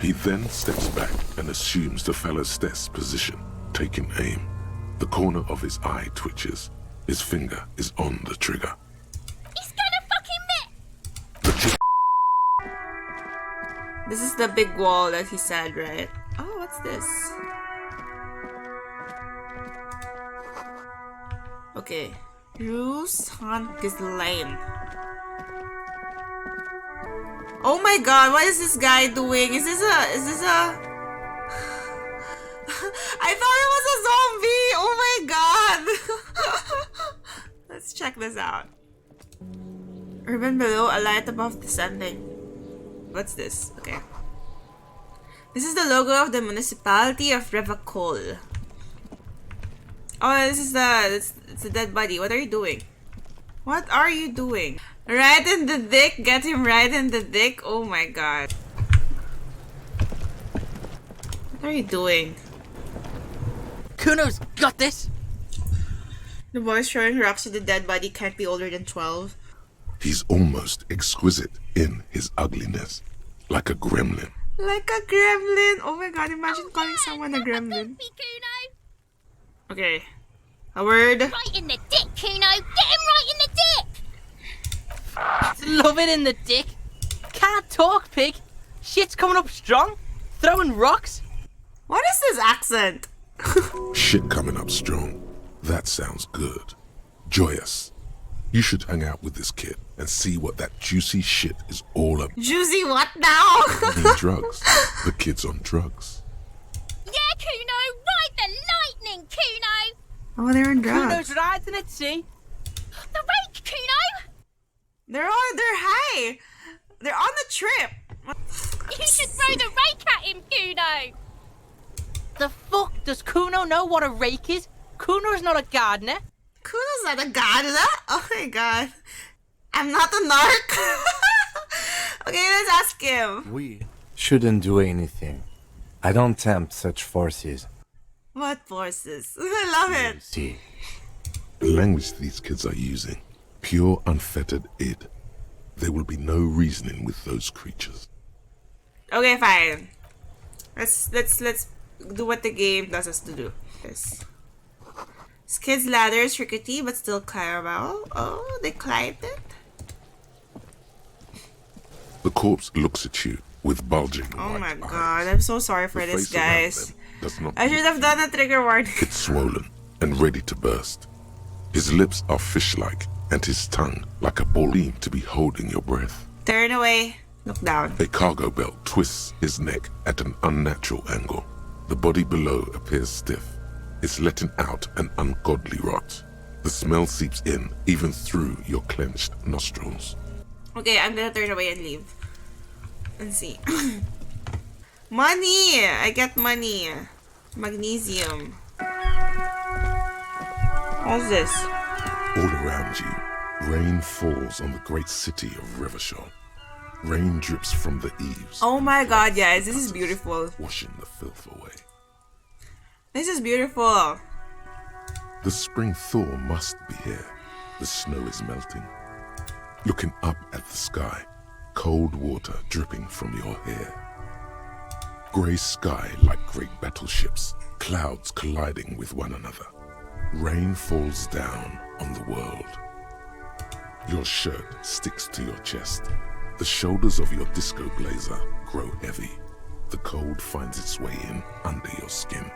He then steps back and assumes the fellow's desk position, taking aim. The corner of his eye twitches. His finger is on the trigger. He's gonna fucking The chick This is the big wall that he said, right? Oh, what's this? Okay. Ruse Hunt is lame. Oh my god, what is this guy doing? Is this a I thought it was a zombie! Oh my god! Let's check this out. Urban below, a light above descending. What's this? Okay. This is the logo of the municipality of Revacol. Oh, this is it's a dead body. What are you doing? What are you doing? Right in the dick? Get him right in the dick? Oh my god. What are you doing? Kuno's got this! The boy throwing rocks at the dead body can't be older than 12. He's almost exquisite in his ugliness, like a gremlin. Like a gremlin! Oh my god, imagine calling someone a gremlin. Kuno. Okay. A word. Right in the dick, Kuno. Get him right in the dick. Love it in the dick. Can't talk, pig. Shit's coming up strong. Throwing rocks. What is this accent? Shit coming up strong. That sounds good. Joyous. You should hang out with this kid and see what that juicy shit is all about. Juicy what now? I mean drugs. The kid's on drugs. Yeah, Kuno. Ride the lightning, Kuno. Oh, they're in drugs. Kuno's riding it, see? The rake, Kuno. They're high. They're on the trip. You should throw the rake at him, Kuno. The fuck? Does Kuno know what a rake is? Kuno's not a gardener. Kuno's not a gardener? Oh my god. I'm not a narc. Okay, let's ask him. We shouldn't do anything. I don't tempt such forces. What forces? I love it. See, The language these kids are using, pure unfettered id. There will be no reasoning with those creatures. Okay, fine. Let's do what the game does us to do. This kid's ladder is rickety but still climbable. Oh, they climbed it. The corpse looks at you with bulging Oh white my eyes. god, I'm so sorry for The this, face around guys. them does not I should have done a trigger warning. It's swollen and ready to burst. His lips are fish-like and his tongue like a ball beam to be holding your breath. Turn away. Look down. A cargo belt twists his neck at an unnatural angle. The body below appears stiff. It's letting out an ungodly rot. The smell seeps in even through your clenched nostrils. Okay, I'm gonna turn away and leave. And see. Money! I get money. Magnesium. What's this? All around you, rain falls on the great city of Revachol. Rain drips from the eaves. Oh my god, guys, this is beautiful. Washing the filth away. This is beautiful. The spring thaw must be here. The snow is melting. Looking up at the sky, cold water dripping from your hair. Grey sky like great battleships, clouds colliding with one another. Rain falls down on the world. Your shirt sticks to your chest. The shoulders of your disco blazer grow heavy. The cold finds its way in under your skin.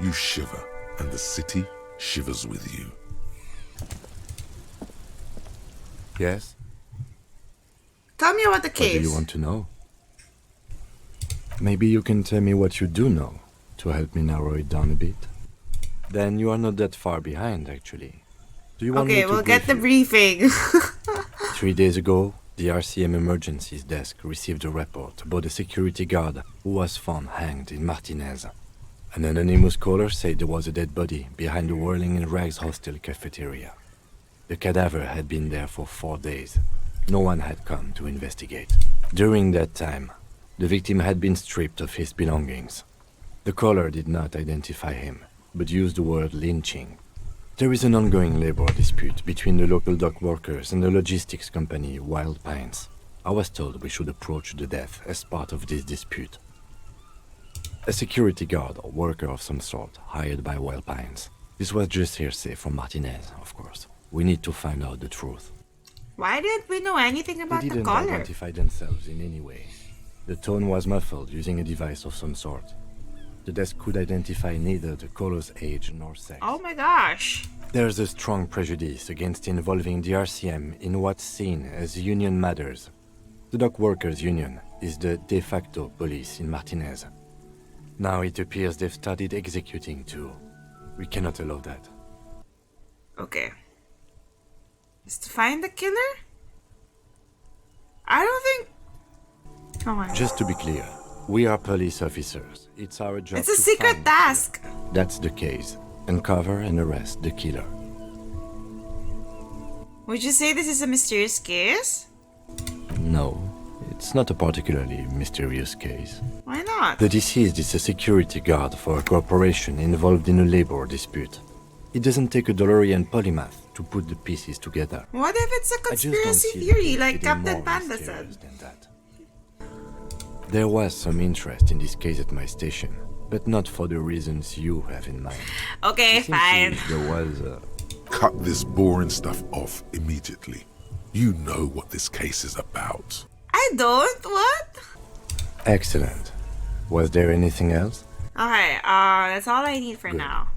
You shiver, and the city shivers with you. yes? Tell me about the What do case. you want to know? Maybe you can tell me what you do know to help me narrow it down a bit. Then you are not that far behind, actually. Do you want me Okay, to we'll get the brief briefing. you? 3 days ago, the RCM emergencies desk received a report about a security guard who was found hanged in Martinez. An anonymous caller said there was a dead body behind the Whirling in Rags hostel cafeteria. The cadaver had been there for 4 days. No one had come to investigate. During that time, the victim had been stripped of his belongings. The caller did not identify him, but used the word lynching. There is an ongoing labor dispute between the local dock workers and the logistics company Wild Pines. I was told we should approach the death as part of this dispute. A security guard or worker of some sort, hired by Wild Pines. This was just hearsay from Martinez, of course. We need to find out the truth. Why didn't we know anything about They the didn't collar? identify themselves in any way. The tone was muffled using a device of some sort. The desk could identify neither the caller's age nor sex. Oh my gosh. There's a strong prejudice against involving the RCM in what's seen as union matters. The dock workers' union is the de facto police in Martinez. Now it appears they've started executing too. We cannot allow that. Okay. Is to find the killer? I don't think... Come on. Just to be clear, we are police officers. It's our job It's a to secret find task. the killer. That's the case. Uncover and arrest the killer. Would you say this is a mysterious case? No, it's not a particularly mysterious case. Why not? The deceased is a security guard for a corporation involved in a labor dispute. It doesn't take a DeLorean polymath to put the pieces together. What if it's a I just don't conspiracy see the theory case like getting Captain more Panda mysterious said? than that. There was some interest in this case at my station, but not for the reasons you have in mind. Okay, fine. There was Cut this boring stuff off immediately. You know what this case is about. I don't? What? Excellent. Was there anything else? Okay, that's all I need for Good. now.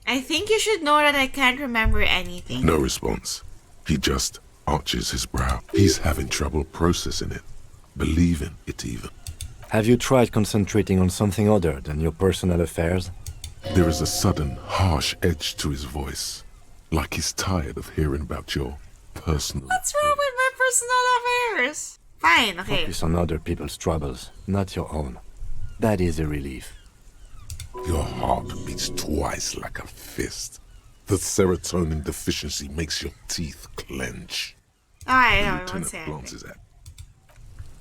I think you should know that I can't remember anything. No response. He just arches his brow. He's having trouble processing it, believing it even. Have you tried concentrating on something other than your personal affairs? There is a sudden, harsh edge to his voice, like he's tired of hearing about your personal... What's wrong with my personal affairs? Fine, okay. Focus on other people's troubles, not your own. That is a relief. Your heart beats twice like a fist. The serotonin deficiency makes your teeth clench. Alright, The no, I won't lieutenant say anything. glances at.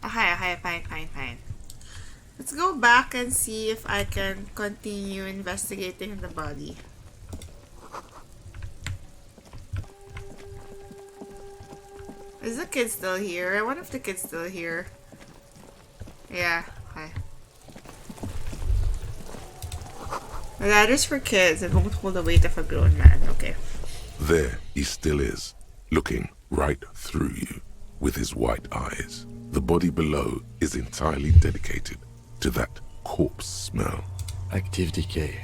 Okay, fine. Let's go back and see if I can continue investigating the body. Is the kid still here? I wonder if the kid's still here. Yeah, okay. The ladder's for kids. It won't hold the weight of a grown man. Okay. There he still is, looking right through you with his white eyes. The body below is entirely dedicated to that corpse smell. Active decay.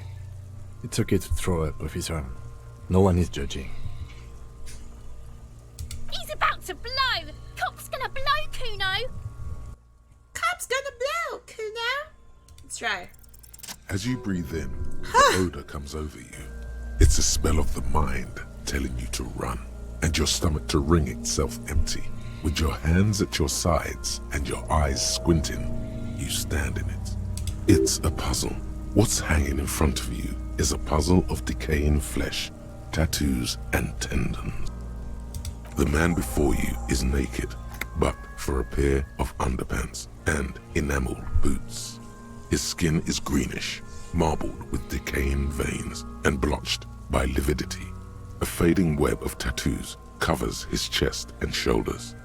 It's okay to throw up, officer. No one is judging. He's about to blow. Cop's gonna blow, Kuno. Cop's gonna blow, Kuno. Let's try. As you breathe in, the odor comes over you. It's a smell of the mind telling you to run, and your stomach to wring itself empty. With your hands at your sides and your eyes squinting, you stand in it. It's a puzzle. What's hanging in front of you is a puzzle of decaying flesh, tattoos, and tendons. The man before you is naked, but for a pair of underpants and enameled boots. His skin is greenish, marbled with decaying veins and blotched by lividity. A fading web of tattoos covers his chest and shoulders.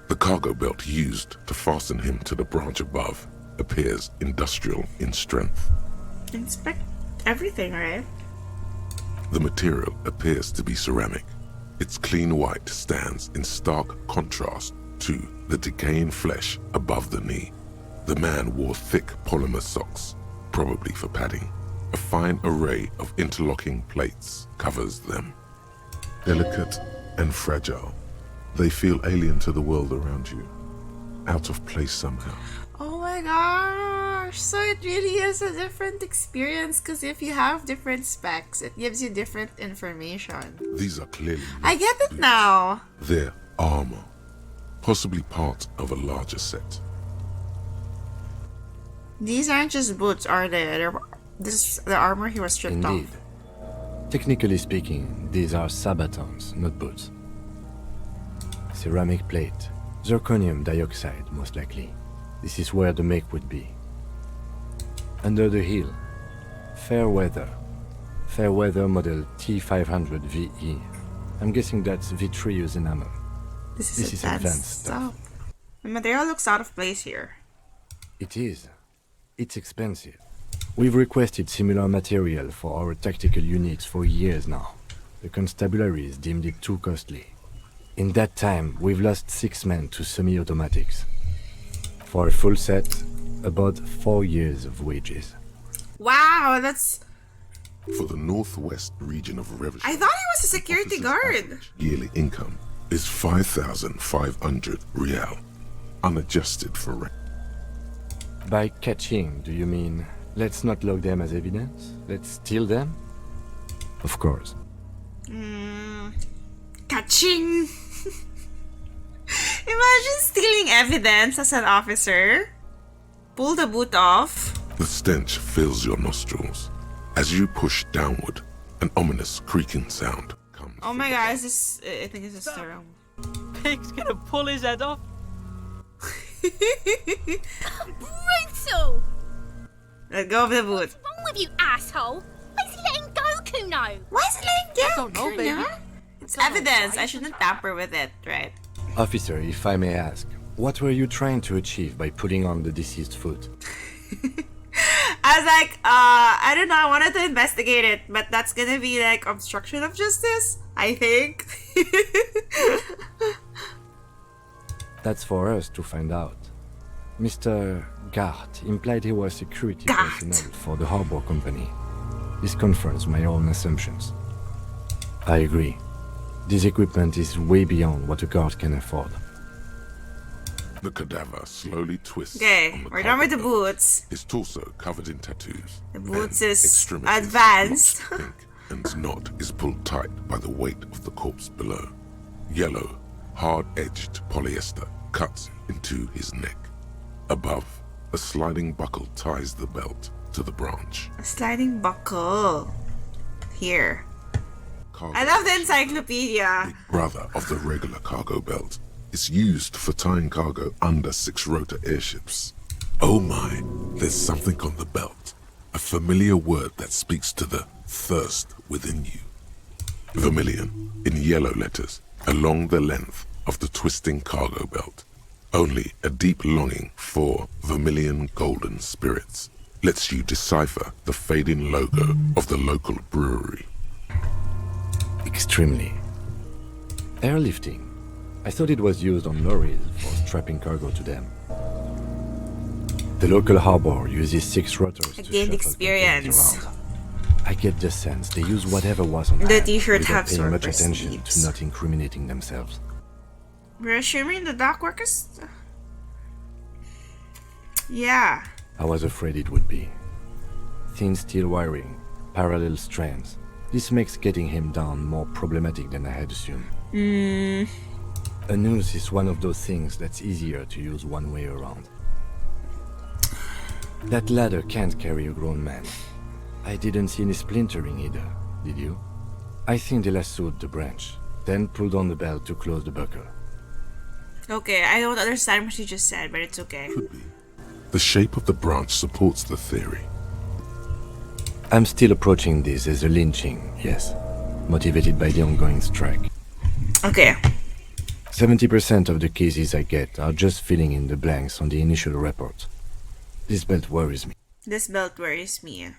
The cargo belt used to fasten him to the branch above appears industrial in strength. Inspect everything, right? The material appears to be ceramic. Its clean white stands in stark contrast to the decaying flesh above the knee. The man wore thick polymer socks, probably for padding. A fine array of interlocking plates covers them. Delicate and fragile, they feel alien to the world around you, out of place somehow. Oh my gosh, so it really is a different experience because if you have different specs, it gives you different information. These are clearly I get it now. their armor, possibly part of a larger set. These aren't just boots, are they? This is the armor he was stripped Indeed. off. Technically speaking, these are sabatons, not boots. Ceramic plate. Zirconium dioxide, most likely. This is where the make would be. Under the heel. Fair weather. Fair weather model T500 VE. I'm guessing that's vitreous enamel. This This is is advanced advanced stuff. stuff. The material looks out of place here. It is. It's expensive. We've requested similar material for our tactical units for years now. The constabularies deemed it too costly. In that time, we've lost 6 men to semi-automatics. For a full set, about 4 years of wages. Wow, that's... For the northwest region of Revolution, I thought he was a security officers' guard. average yearly income is 5,500 real, unadjusted for rent. By catching, do you mean let's not log them as evidence? Let's steal them? Of course. Catching. Imagine stealing evidence as an officer. Pull the boot off. The stench fills your nostrils. As you push downward, an ominous creaking sound comes. Oh my god, is this... I think it's a serum. Pig's gonna pull his head off. Brutal! Let go of the boot. What's wrong with you, asshole? Why is he letting go, Kuno? Why is it letting go? I don't know, baby. Kuna? It's evidence. I shouldn't tamper with it, right? Officer, if I may ask, what were you trying to achieve by putting on the deceased foot? I was like, I don't know, I wanted to investigate it, but that's gonna be like obstruction of justice, I think. That's for us to find out. Mr. Gart implied he was security Gart. personnel for the harbor company. This confirms my own assumptions. I agree. This equipment is way beyond what a guard can afford. The cadaver slowly twists. Okay, on the we're done with the cargo belt. boots. His torso covered in tattoos. The boots and is extremities advanced. blocked pink, and his knot is pulled tight by the weight of the corpse below. Yellow, hard-edged polyester cuts into his neck. Above, a sliding buckle ties the belt to the branch. A sliding buckle. Here. Cargo I love the encyclopedia. big brother of the regular cargo belt. It's used for tying cargo under 6-rotor airships. Oh my, there's something on the belt. A familiar word that speaks to the thirst within you. Vermilion, in yellow letters, along the length of the twisting cargo belt. Only a deep longing for vermilion golden spirits lets you decipher the fading logo of the local brewery. Extremely. Airlifting. I thought it was used on lorries for strapping cargo to them. The local harbor uses 6 rotors to gained shuffle experience. containers around. I get the sense they use whatever was on The hand t-shirt without have paying much sorcerer's attention sleeves. to not incriminating themselves. We're assuming the dock workers? Yeah. I was afraid it would be. Thin steel wiring, parallel strands. This makes getting him down more problematic than I had assumed. A noose is one of those things that's easier to use one way around. That ladder can't carry a grown man. I didn't see any splintering either, did you? I think they lassoed the branch, then pulled on the belt to close the buckle. Okay, I don't understand what you just said, but it's okay. Could be. The shape of the branch supports the theory. I'm still approaching this as a lynching, yes, motivated by the ongoing strike. Okay. 70% of the cases I get are just filling in the blanks on the initial report. This belt worries me. This belt worries me.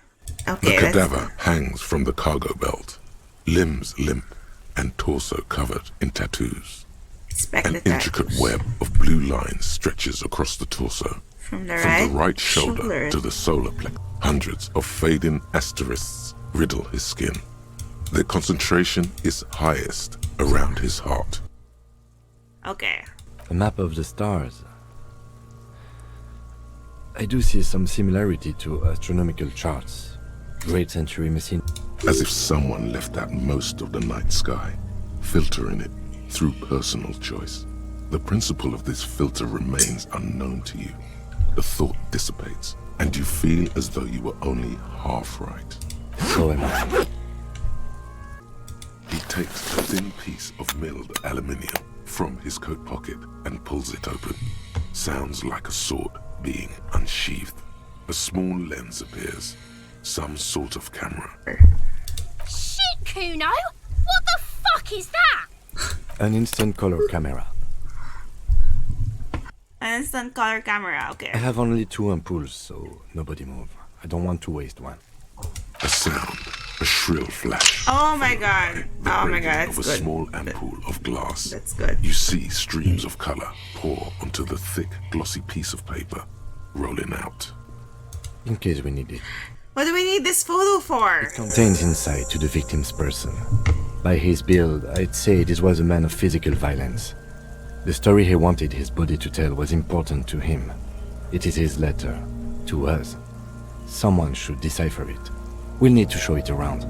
The Okay, let's... cadaver hangs from the cargo belt, limbs limp and torso covered in tattoos. Inspect An the intricate tattoos. web of blue lines stretches across the torso, From the from right, the right shoulder to the solar plexus. Hundreds of fading asterisks riddle his skin. Their concentration is highest around his heart. Okay. A map of the stars. I do see some similarity to astronomical charts. Great century machine. As if someone left out most of the night sky, filtering it through personal choice. The principle of this filter remains unknown to you. The thought dissipates, and you feel as though you were only half right. So am I. He takes a thin piece of milled aluminium from his coat pocket and pulls it open. Sounds like a sword being unsheathed. A small lens appears. Some sort of camera. Shit, Kuno! What the fuck is that? An instant color camera. An instant color camera, okay. I have only 2 ampoules, so nobody move. I don't want to waste one. A sound, a shrill flash. Oh my god. The Oh my breaking god, of that's a good. small ampoule of glass. That's good. You see streams of color pour onto the thick, glossy piece of paper, rolling out. In case we need it. What do we need this photo for? Contains insight to the victim's person. By his build, I'd say this was a man of physical violence. The story he wanted his body to tell was important to him. It is his letter. To us. Someone should decipher it. We'll need to show it around.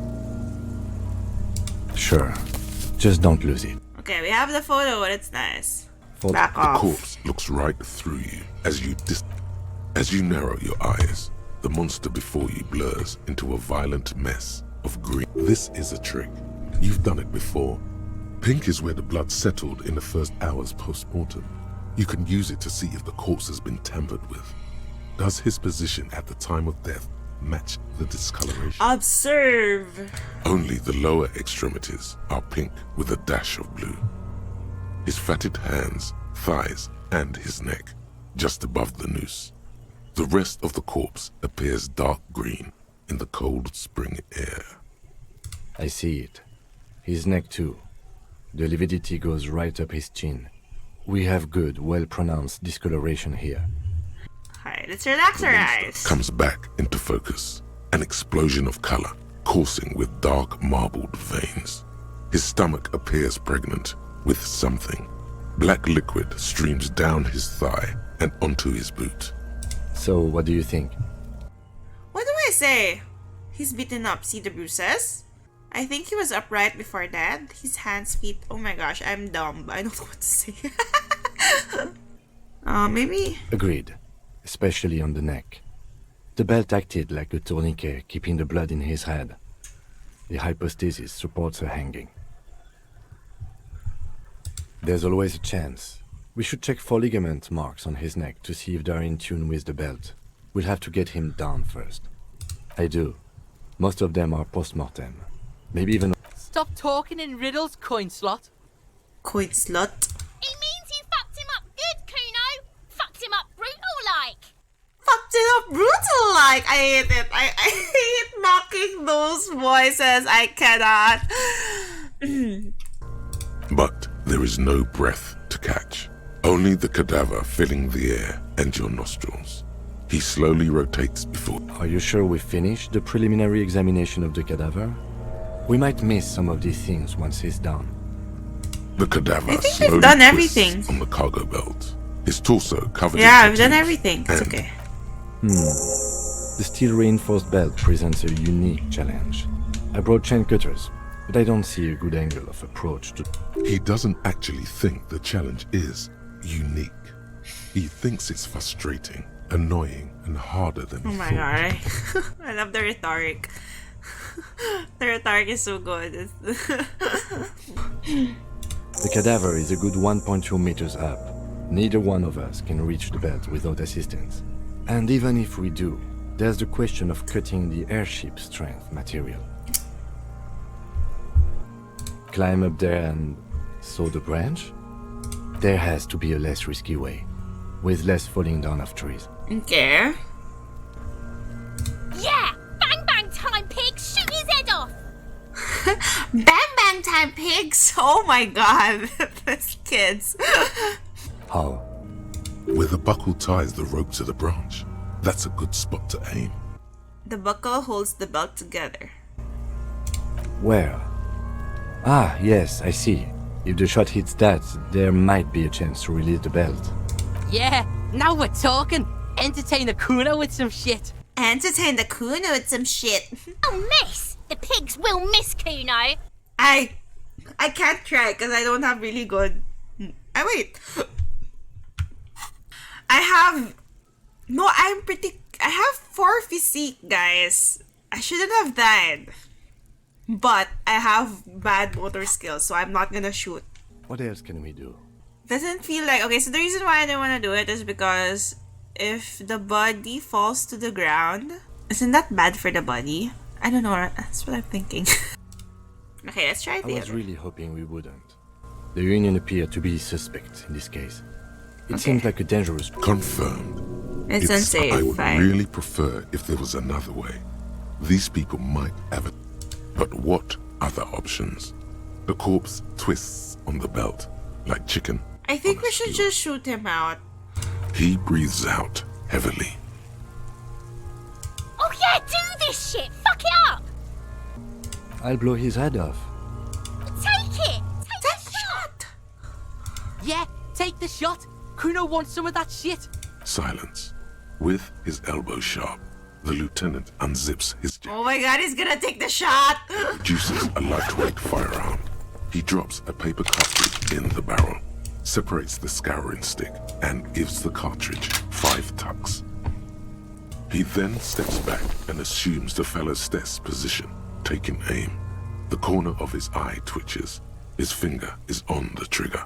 Sure. Just don't lose it. Okay, we have the photo, it's nice. Photo- Back The off. corpse looks right through you as you narrow your eyes. The monster before you blurs into a violent mess of green. This is a trick. You've done it before. Pink is where the blood settled in the first hours post-mortem. You can use it to see if the corpse has been tampered with. Does his position at the time of death match the discoloration? Observe. Only the lower extremities are pink with a dash of blue. His fatted hands, thighs, and his neck, just above the noose. The rest of the corpse appears dark green in the cold spring air. I see it. His neck too. The lividity goes right up his chin. We have good, well-pronounced discoloration here. Alright, let's relax our eyes. Comes back into focus. An explosion of color, coursing with dark marbled veins. His stomach appears pregnant with something. Black liquid streams down his thigh and onto his boot. So, what do you think? What do I say? He's beaten up. See the bruises? I think he was upright before that. His hands, feet. Oh my gosh, I'm dumb. I don't know what to say. Maybe. Agreed. Especially on the neck. The belt acted like a tourniquet, keeping the blood in his head. The hypostasis supports a hanging. There's always a chance. We should check for ligament marks on his neck to see if they're in tune with the belt. We'll have to get him down first. I do. Most of them are post-mortem. Maybe even... Stop talking in riddles, coin slot. Coin slut. It means you fucked him up good, Kuno. Fucked him up brutal like. Fucked it up brutal like. I hate it. I hate mocking those voices. I cannot. But there is no breath to catch. Only the cadaver filling the air and your nostrils. He slowly rotates before. Are you sure we finished the preliminary examination of the cadaver? We might miss some of these things once he's done. The cadaver I think we've slowly done twists everything. on the cargo belt. His torso covered in Yeah, I've done tattoos everything. It's and okay. The steel-reinforced belt presents a unique challenge. I brought chain cutters, but I don't see a good angle of approach to... He doesn't actually think the challenge is unique. He thinks it's frustrating, annoying, and harder than Oh he my thought. god. I love the rhetoric. The rhetoric is so good. The cadaver is a good 1.2 meters up. Neither one of us can reach the belt without assistance. And even if we do, there's the question of cutting the airship strength material. Climb up there and saw the branch? There has to be a less risky way, with less falling down of trees. Okay. Yeah! Bang bang time, pig! Shoot his head off! Bang bang time, pigs! Oh my god. These kids. How? Where the buckle ties the rope to the branch. That's a good spot to aim. The buckle holds the belt together. Where? Ah, yes, I see. If the shot hits that, there might be a chance to release the belt. Yeah, now we're talking. Entertain a Kuno with some shit. Entertain the Kuno with some shit. Oh, miss! The pigs will miss Kuno. I can't try because I don't have really good... wait. I have 4 physique, guys. I shouldn't have died. But I have bad motor skills, so I'm not gonna shoot. What else can we do? Doesn't feel like... Okay, so the reason why I don't want to do it is because if the body falls to the ground, isn't that bad for the body? I don't know. That's what I'm thinking. Okay, let's try I the was other. really hoping we wouldn't. The Union appeared to be suspect in this case. It seems like a dangerous... Confirmed. It's unsafe. I would Fine. really prefer if there was another way. These people might have it. But what other options? The corpse twists on the belt, like chicken. I think on a we should skewer. just shoot him out. He breathes out heavily. Oh yeah, do this shit. Fuck it up. I'll blow his head off. Take it. Take the shot. Yeah, take the shot. Kuno wants some of that shit. Silence. With his elbow sharp, the lieutenant unzips his jacket, Oh my god, he's gonna take the shot! produces a lightweight firearm. He drops a paper cartridge in the barrel, separates the scouring stick, and gives the cartridge 5 tucks. He then steps back and assumes the fellow's desk position, taking aim. The corner of his eye twitches. His finger is on the trigger.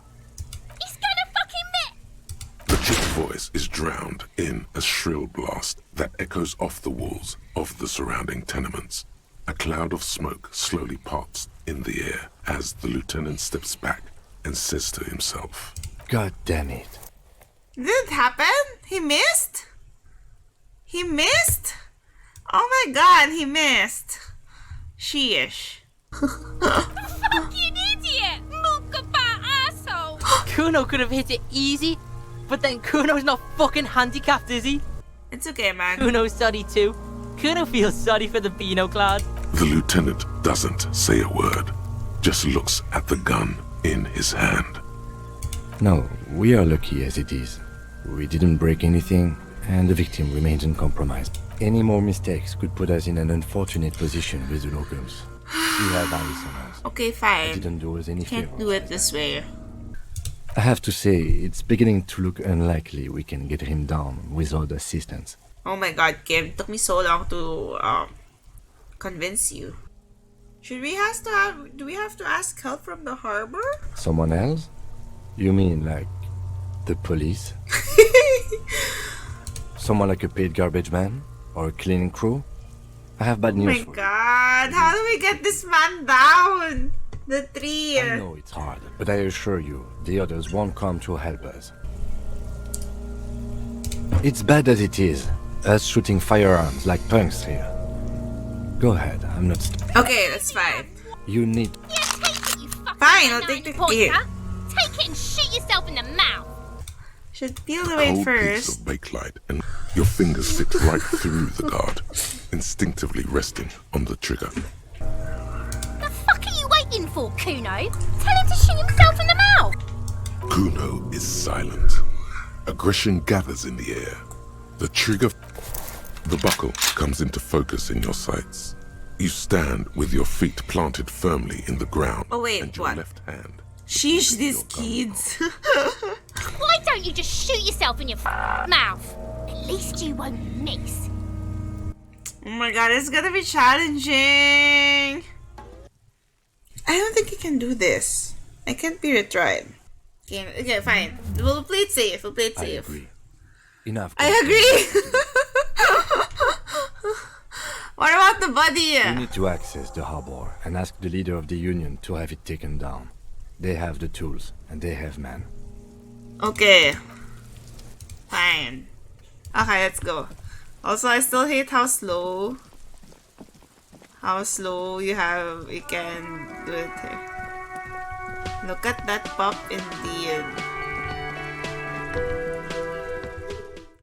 He's gonna fucking miss. The chick's voice is drowned in a shrill blast that echoes off the walls of the surrounding tenements. A cloud of smoke slowly parts in the air as the lieutenant steps back and says to himself, God damn it. Did it happen? He missed? He missed? Oh my god, he missed. Sheesh. Fucking idiot. Mookabat asshole. Kuno could have hit it easy, but then Kuno's not fucking handicapped, is he? It's okay, man. Kuno's sorry too. Kuno feels sorry for the Beano Cloud. The lieutenant doesn't say a word, just looks at the gun in his hand. No, we are lucky as it is. We didn't break anything, and the victim remains uncompromised. Any more mistakes could put us in an unfortunate position with the locals. We have eyes on us. Okay, I fine. didn't do us any Can't favors. do it this way. I have to say, it's beginning to look unlikely we can get him down without assistance. Oh my god, Kim. Took me so long to convince you. Do we have to ask help from the harbor? Someone else? You mean like the police? Someone like a paid garbage man? Or a cleaning crew? I have bad Oh news my for you. god, how do we get this man down? The tree. I know it's hard, but I assure you, the others won't come to help us. It's bad as it is, us shooting firearms like punks here. Go ahead, I'm not... Okay, that's fine. You need... Yeah, take it, you fucking Fine, I'll take the pointer. kid. Take it and shoot yourself in the mouth. Should peel the A weight whole piece first. of bakelite and your fingers fit right through the guard, instinctively resting on the trigger. The fuck are you waiting for, Kuno? Tell him to shoot himself in the mouth. Kuno is silent. Aggression gathers in the air. The trigger... The buckle comes into focus in your sights. You stand with your feet planted firmly in the ground. Oh, wait, and your what? left hand. Sheesh, these your gun. kids. Why don't you just shoot yourself in your mouth? At least you won't miss. Oh my god, it's gonna be challenging. I don't think he can do this. I can't be retried. Okay, fine. We'll play it safe. We'll play it I safe. agree. Enough. I agree. What about the body? We need to access the harbor and ask the leader of the Union to have it taken down. They have the tools, and they have men. Okay. Fine. Okay, let's go. Also, I still hate how slow you can do it here. Look at that pop indeed.